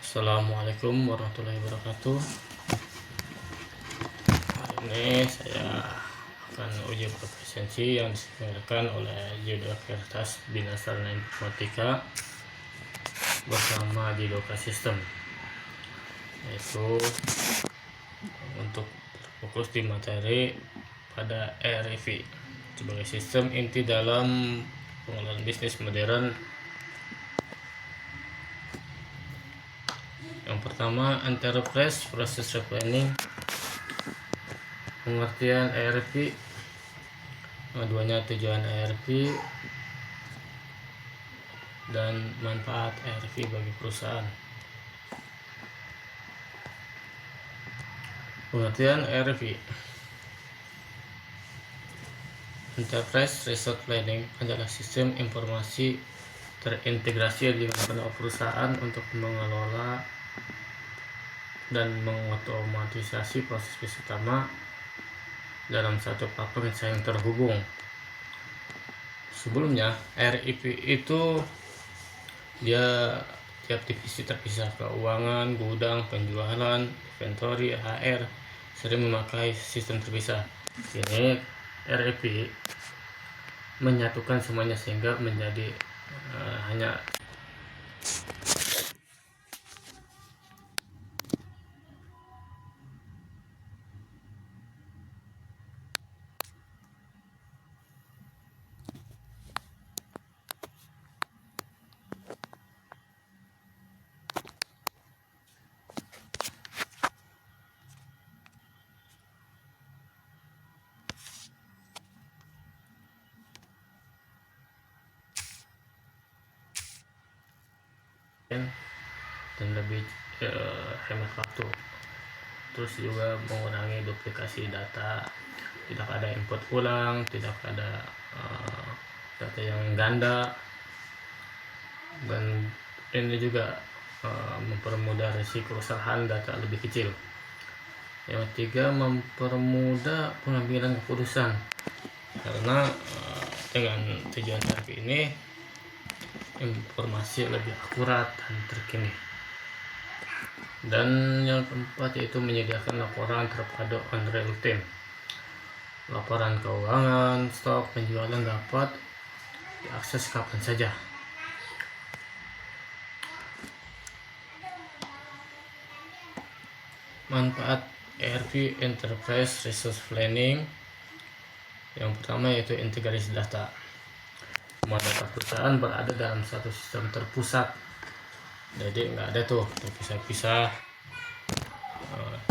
Assalamualaikum warahmatullahi wabarakatuh. Hari ini saya akan uji proficiency yang diselenggarakan oleh Universitas Bina Sarana Informatika bersama Jidoka System, yaitu untuk fokus di materi pada ERP sebagai sistem inti dalam pengelolaan bisnis modern. Yang pertama, Enterprise Process Planning, pengertian ERP, keduanya tujuan ERP dan manfaat ERP bagi perusahaan. Pengertian ERP. Enterprise Resource Planning adalah sistem informasi terintegrasi yang digunakan oleh perusahaan untuk mengelola dan mengotomatisasi proses bisnis utama dalam satu platform yang saling terhubung. Sebelumnya, ERP itu dia tiap divisi terpisah: keuangan, gudang, penjualan, inventory, HR sering memakai sistem terpisah. Ini ERP menyatukan semuanya sehingga menjadi hanya dan lebih hemat waktu. Terus juga mengurangi duplikasi data, tidak ada input ulang, tidak ada data yang ganda, dan ini juga mempermudah risiko kesalahan data lebih kecil. Yang ketiga, mempermudah pengambilan keputusan, karena dengan tujuan ERP ini informasi lebih akurat dan terkini. Dan yang keempat yaitu menyediakan laporan terpadu on real time. Laporan keuangan, stok, penjualan dapat diakses kapan saja. Manfaat ERP Enterprise Resource Planning. Yang pertama yaitu integrasi data. Semua data perusahaan berada dalam satu sistem terpusat, jadi nggak ada tuh terpisah-pisah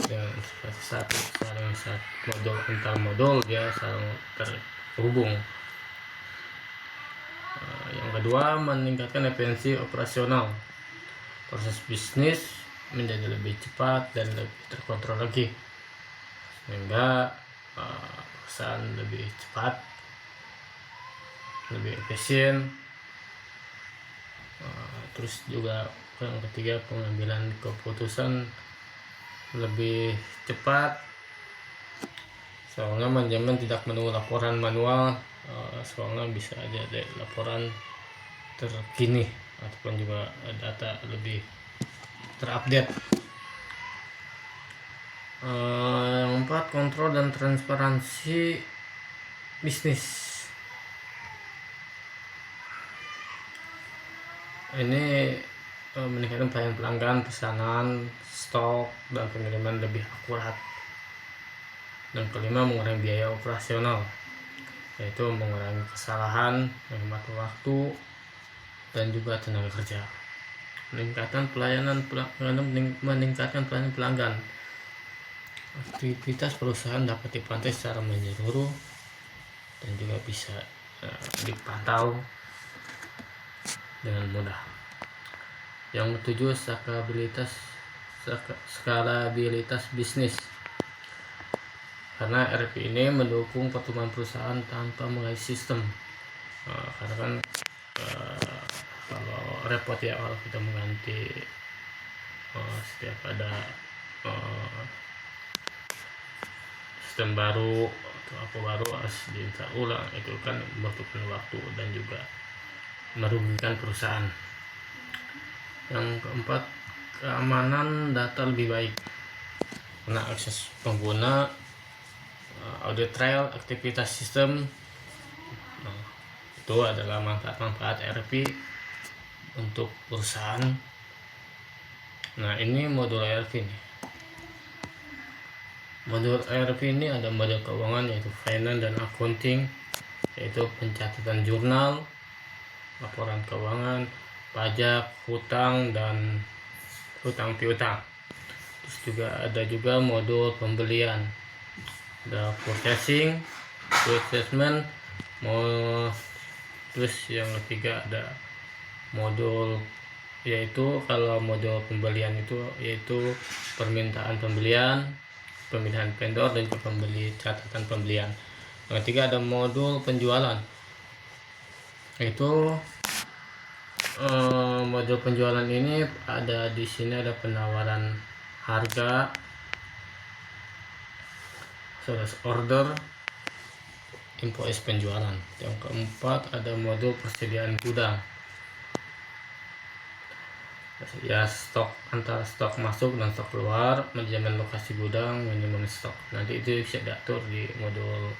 dengan satu modul antar modul, dia saling terhubung. Yang kedua, meningkatkan efisiensi operasional. Proses bisnis menjadi lebih cepat dan lebih terkontrol lagi, sehingga perusahaan lebih cepat, lebih efisien. Terus juga yang ketiga, pengambilan keputusan lebih cepat, soalnya manajemen tidak menunggu laporan manual, soalnya bisa aja ada laporan terkini ataupun juga data lebih terupdate. Yang keempat, kontrol dan transparansi bisnis. Ini meningkatkan pelayanan pelanggan, pesanan, stok, dan pengiriman lebih akurat. Dan kelima, mengurangi biaya operasional, yaitu mengurangi kesalahan, menghemat waktu, dan juga tenaga kerja. Meningkatkan pelayanan pelanggan. Aktivitas perusahaan dapat dipantau secara menyeluruh dan juga bisa dipantau dengan mudah. Yang ketujuh, skalabilitas bisnis. Karena ERP ini mendukung pertumbuhan perusahaan tanpa mengisi sistem. Karena kan kalau repot ya kalau kita mengganti setiap ada sistem baru atau apa baru harus diinstal ulang, itu kan membutuhkan waktu dan juga merugikan perusahaan. Yang keempat, keamanan data lebih baik karena akses pengguna, audit trail, aktivitas sistem. Nah, itu adalah manfaat-manfaat ERP untuk perusahaan. Nah, ini modul ERP nih. Modul ERP ini ada modul keuangan yaitu finance dan accounting, yaitu pencatatan jurnal, laporan keuangan, pajak, hutang dan hutang piutang. Terus juga ada juga modul pembelian, ada purchasing, assessment, terus yang ketiga ada modul yaitu kalau modul pembelian itu yaitu permintaan pembelian, pemilihan vendor dan juga catatan pembelian. Yang ketiga ada modul penjualan, yaitu modul penjualan ini ada di sini ada penawaran harga, sales order, invoice penjualan. Yang keempat ada modul persediaan gudang, ya stok antara stok masuk dan stok keluar, manajemen lokasi gudang, manajemen stok. Nanti itu bisa diatur di modul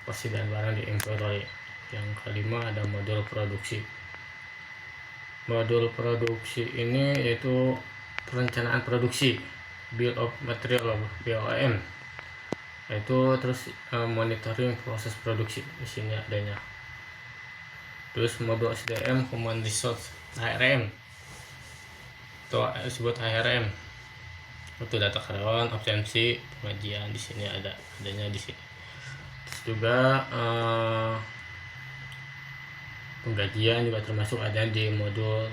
persediaan barang di inventory. Yang kelima ada modul produksi. Modul produksi ini yaitu perencanaan produksi, bill of material, BOM. Itu terus monitoring proses produksi di sini adanya. Terus modul SDM, Human Resource, HRM, atau disebut HRM, itu data karyawan, absensi, pengajian. Di sini adanya di sini. Terus juga penggajian juga termasuk ada di modul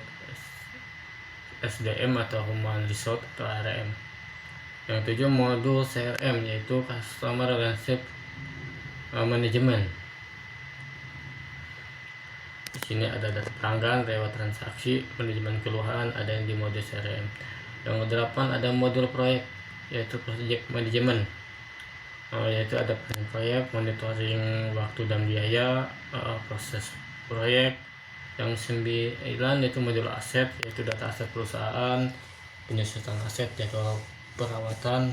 SDM atau Human Resource atau HRM. Yang tujuh modul CRM yaitu Customer Relationship Management. Di sini ada data pelanggan, reward transaksi, manajemen keluhan, ada yang di modul CRM. Yang kedelapan ada modul proyek yaitu project management, yaitu ada proyek, monitoring waktu dan biaya, proses proyek. Yang 9 yaitu modul aset, yaitu data aset perusahaan, penyusunan aset, jadwal perawatan.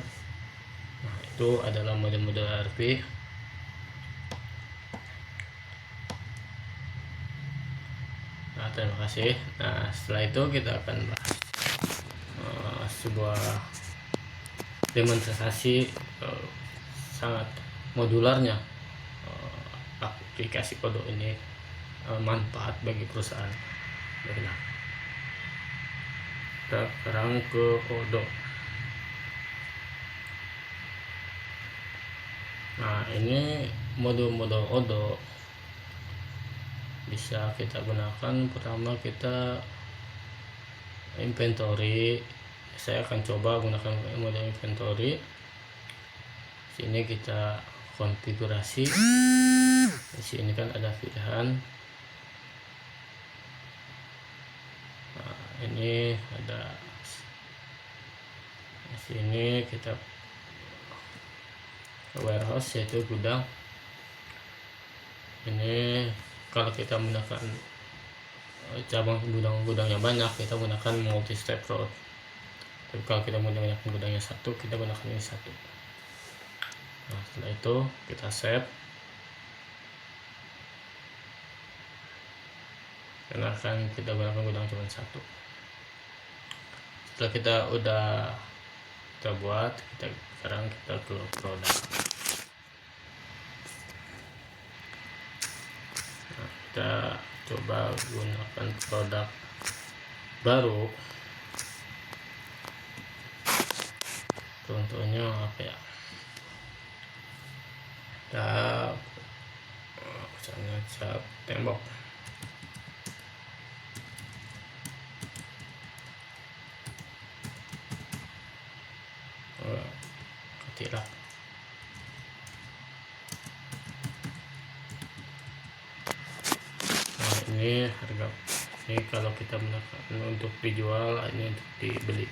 Nah, itu adalah modul-modul ERP. Nah, terima kasih. Nah, setelah itu kita akan bahas sebuah demonstrasi sangat modularnya aplikasi Odoo ini, manfaat bagi perusahaan. Nah, kita sekarang ke Odoo. Nah, ini modul-modul Odoo bisa kita gunakan. Pertama kita inventory. Saya akan coba gunakan modul inventory. Sini kita konfigurasi. Di sini kan ada pilihan. Nah, ini ada. Di sini kita warehouse yaitu gudang. Ini kalau kita menggunakan cabang gudangnya banyak, kita gunakan multi step route. Tapi kalau kita menggunakan gudangnya satu, kita gunakan ini satu. Nah, setelah itu kita save. Karena akan kita gunakan gudang cuma satu. Setelah kita buat, sekarang kita ke produk. Nah, kita coba gunakan produk baru. Contohnya apa ya? Misalnya cat tembok. Ketirak. Nah, ini harga. Ini kalau kita menggunakan untuk dijual, ini untuk dibeli.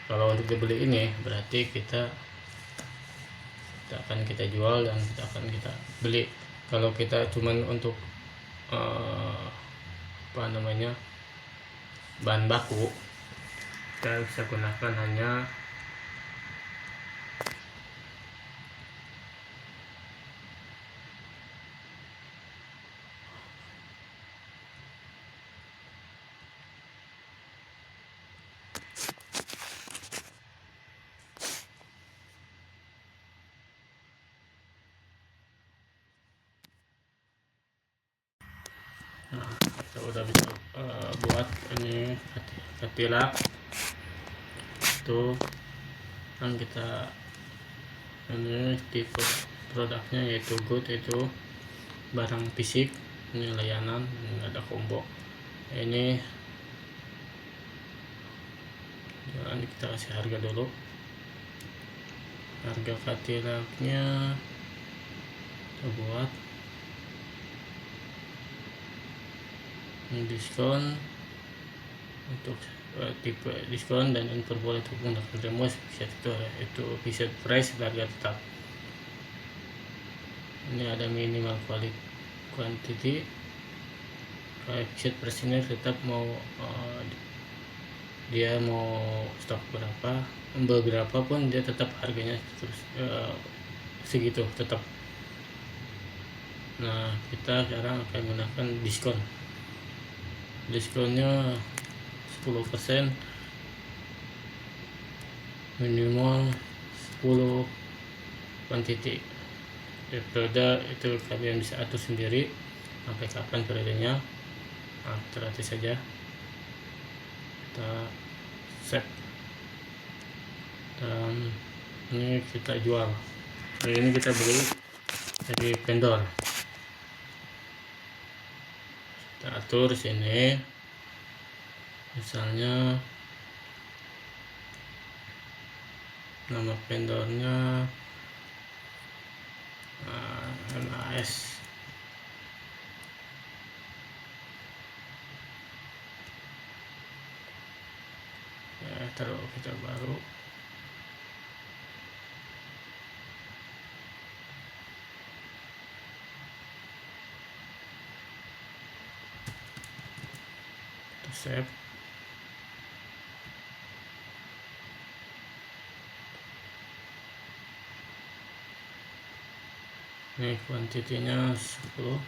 Kalau untuk dibeli ini berarti kita akan kita jual dan kita beli. Kalau kita cuman untuk bahan baku, kita bisa gunakan hanya kita udah bisa buat ini katilak itu kan. Kita ini tipe produknya yaitu good, itu barang fisik, ini layanan, ini ada combo. Ini kita kasih harga dulu. Harga katilaknya kita buat diskon untuk tipe diskon dan boleh untuk menggunakan remote itu fixed price, harga tetap. Ini ada minimal quantity. Fixed price ini tetap mau dia mau stok beberapa pun dia tetap harganya terus segitu tetap. Nah, kita sekarang akan menggunakan diskon. Diskonnya 10%, minimal 10 quantity. Periode itu kalian bisa atur sendiri sampai kapan periodenya. Nah, terhati saja, kita save dan ini kita jual. Nah, ini kita beli dari vendor. Kita atur sini, misalnya nama vendornya MAS. Ya, taruh kita baru. Kita save. Ini kuantitinya 10, 50.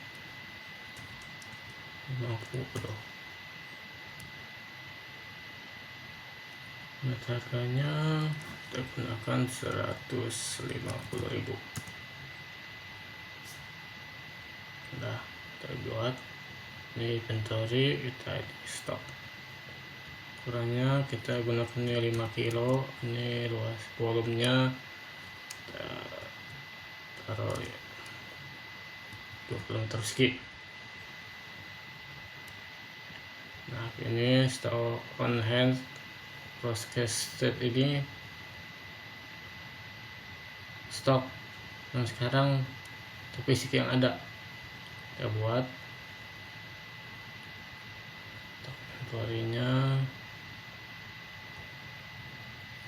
Harganya kita gunakan 150.000. Sudah kita buat. Ini inventory, kita di stok. Ukurannya kita gunakan 5 kilo. Ini luas volumenya kita taruh 20 meter persegi. Nah, ini stock on hand processed ini stok yang sekarang fisik yang ada. Kita buat inventory-nya,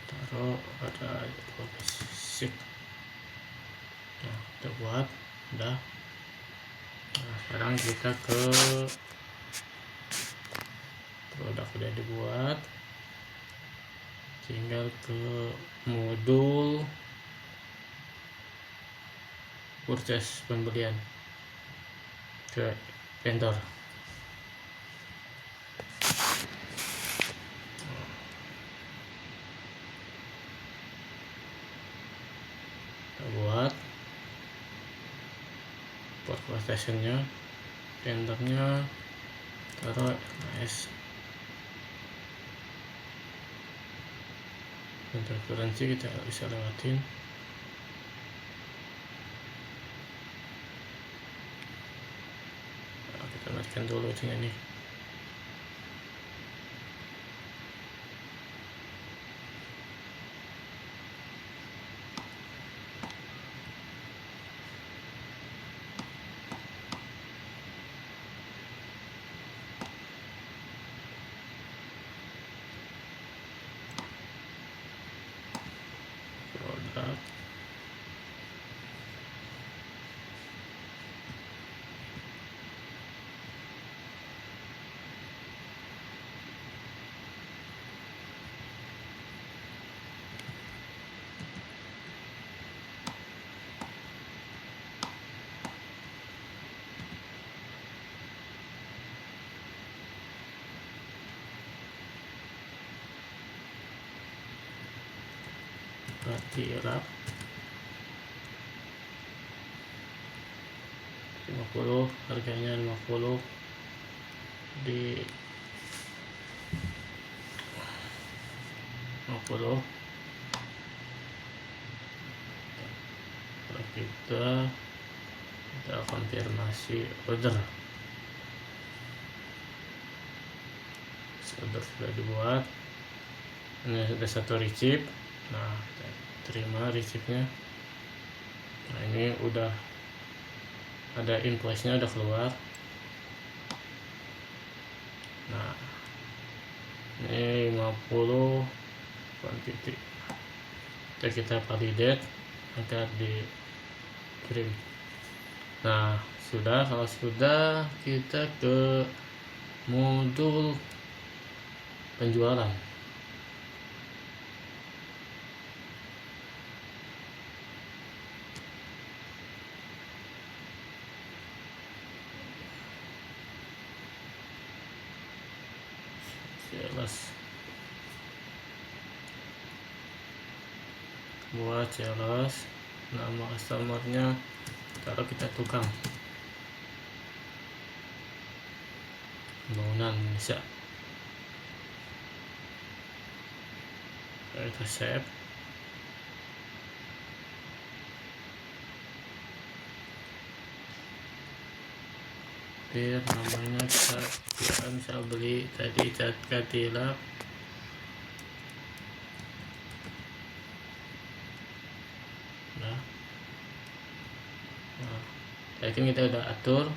taruh ada fisik. Nah, kita buat udah. Nah, sekarang kita ke produk udah dibuat, tinggal ke modul purchase, pembelian ke vendor. Kita buat port quotation-nya, vendornya taruh MAS. Untuk currency kita bisa lewatin. Nah, kita matikan dulu itunya nih. Produk, Katilap 50, harganya 50 di 50. Kalau kita konfirmasi order sudah dibuat, ini ada satu receipt. Nah, kita terima receipt-nya. Nah, ini udah ada invoice-nya udah keluar. Nah, ini 50 quantity. Kita validate agar dikirim. Nah, kalau sudah, kita ke modul penjualan. Sales, buat sales, nama customernya taruh kita tukang bangunan Indonesia. Kita save. Namanya kita bisa beli tadi cat katilap. Nah, tadi kan kita udah atur.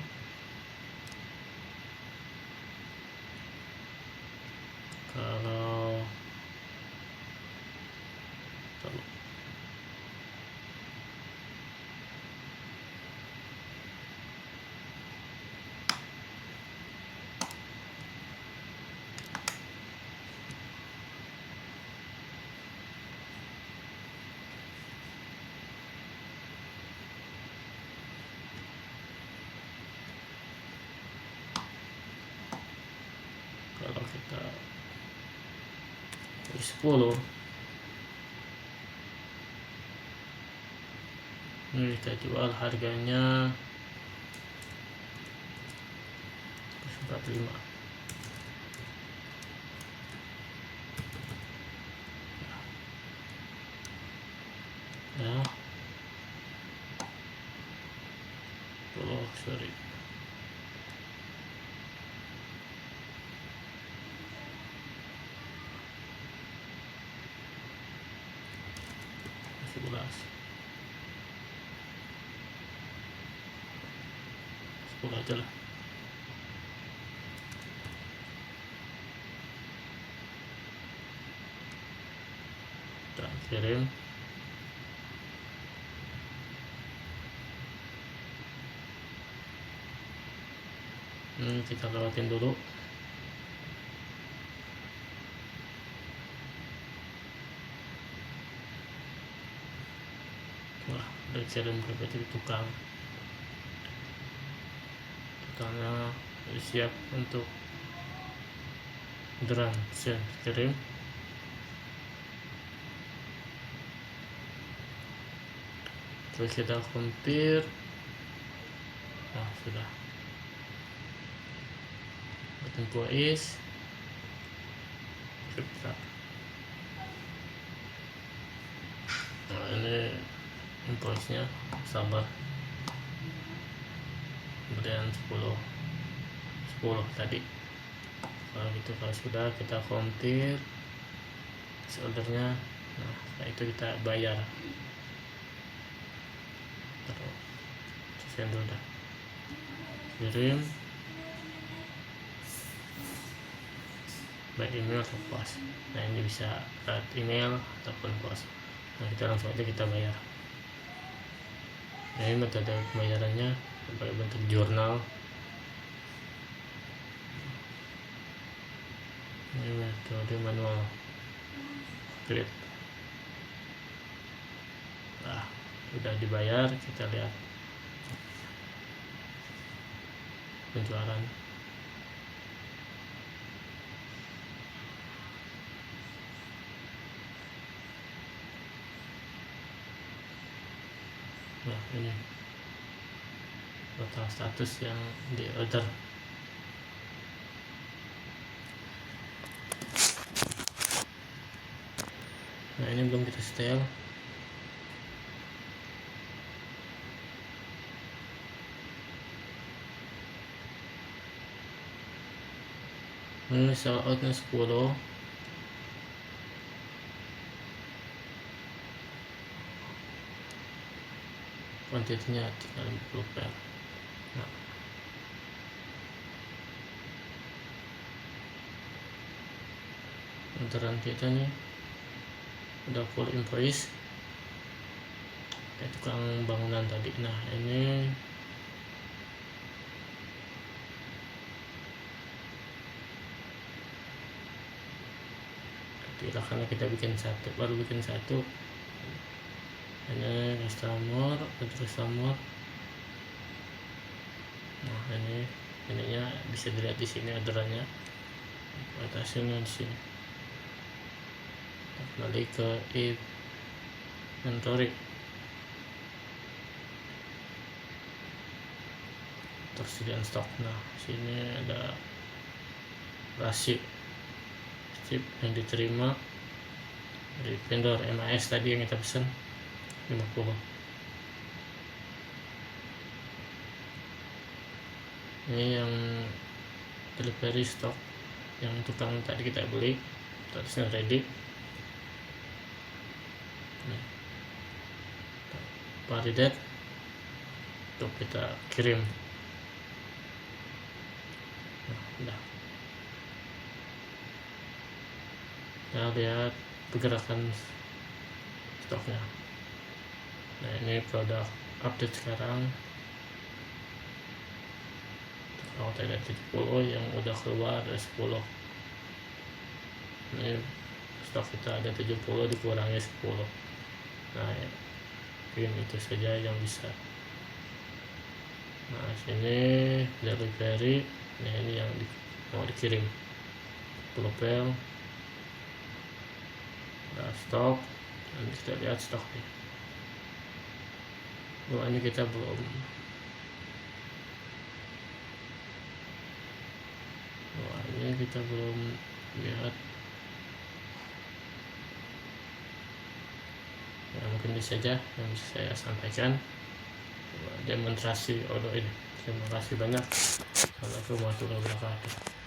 Kalau kita 10, ini kita jual harganya 45. Ya, sorry, sebelas 10 aja lah. Kita kirim. Kita lewatin dulu. Wah, udah kirim berarti tukangnya siap untuk orderan. Kirim. Terus kita compare. Nah, sudah. Invoice. Nah, ini invoice-nya, sabar. Kemudian 10 tadi. Kalau gitu, kalau sudah, kita compare ordernya. Nah, setelah itu kita bayar. Terus send udah kirim by email atau pos. Nah, ini bisa lewat email ataupun pos. Nah, kita langsung aja kita bayar. Nah, ini metode pembayarannya sebagai bentuk jurnal. Ini metode manual kredit. Nah, sudah dibayar, kita lihat penjualan. Nah, ini total status yang di order. Nah, ini belum kita setel. Ini sell outnya 10, kuantitinya tinggal 50 per. Nah, orderan kita nih udah full invoice kayak tukang bangunan tadi. Nah, ini karena kita baru bikin satu. Ini customer, nah ininya bisa dilihat di sini orderannya, atasnya di sini. Kembali ke inventory, tersediaan stok. Nah, sini ada rasio chip yang diterima dari vendor MAS tadi yang kita pesan 50. Ini yang delivery stok yang tukang tadi kita beli, statusnya ready. Validate untuk kita kirim. Nah, udah. Kita lihat pergerakan stoknya. Nah, ini produk update sekarang. Kalau ada 70 yang udah keluar ada 10. Ini stok kita ada 70 dikurangi 10. Nah, ya, mungkin itu saja yang bisa. Nah, sini delivery. Nah, ini yang mau dikirim. Propel, nah, stok, dan kita lihat stoknya. Ini kita belum lihat. Ya, mungkin ini saja yang bisa saya sampaikan demonstrasi order ini. Terima kasih banyak. Assalamualaikum warahmatullahi wabarakatuh.